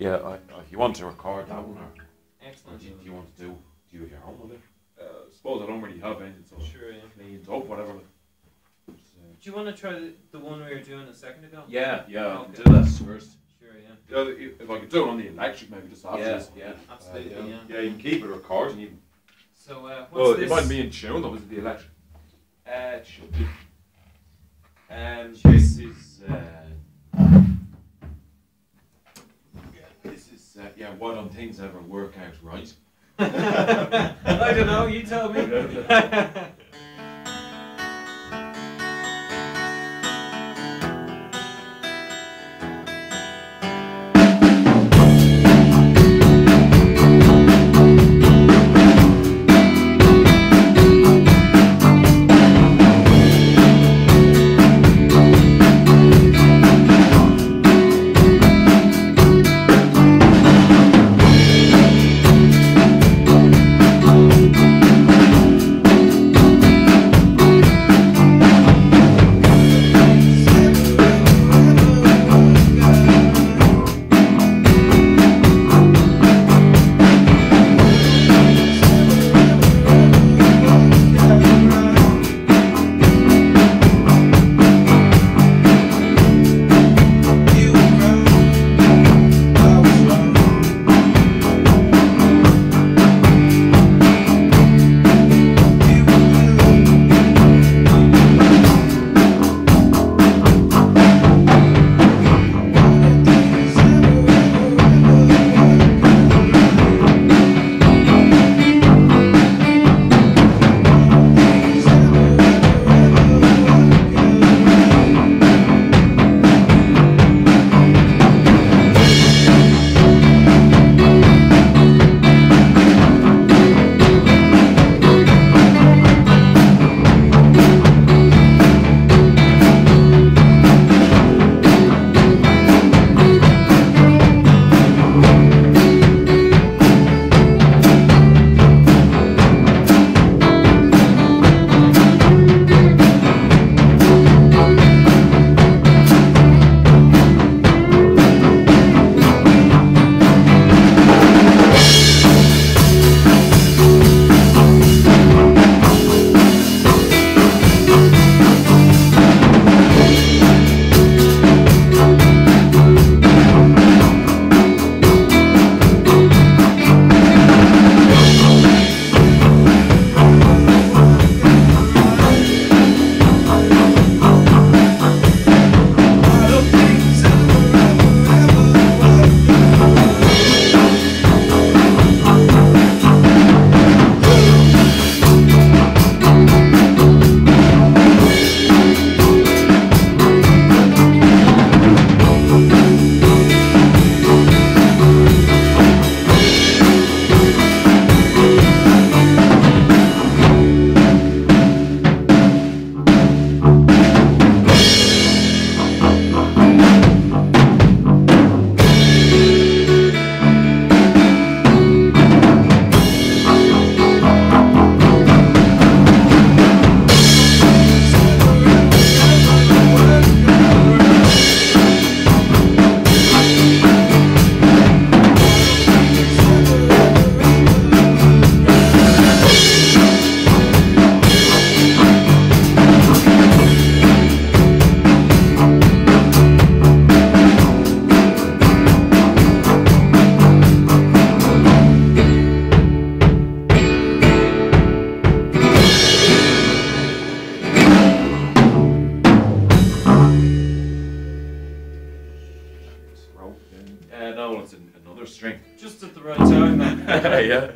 Yeah, if you want to record that one, or Excellent. do you want to do your own with it? Suppose I don't really have anything, so Sure, yeah. Cleaned up, whatever. Do you want to try the one we were doing a second ago? Yeah, I Okay. can do that first. Sure, yeah. yeah, if I could do it on the electric, maybe just after this. Yeah. Absolutely, Yeah. yeah. Yeah, you can keep it recording even. So, what's Well, this? it might be in tune though, is it the electric? It should be. This is. This is. Why don't things ever work out right? I don't know, you tell me. No, it's another string. Just at the right time, man. Yeah.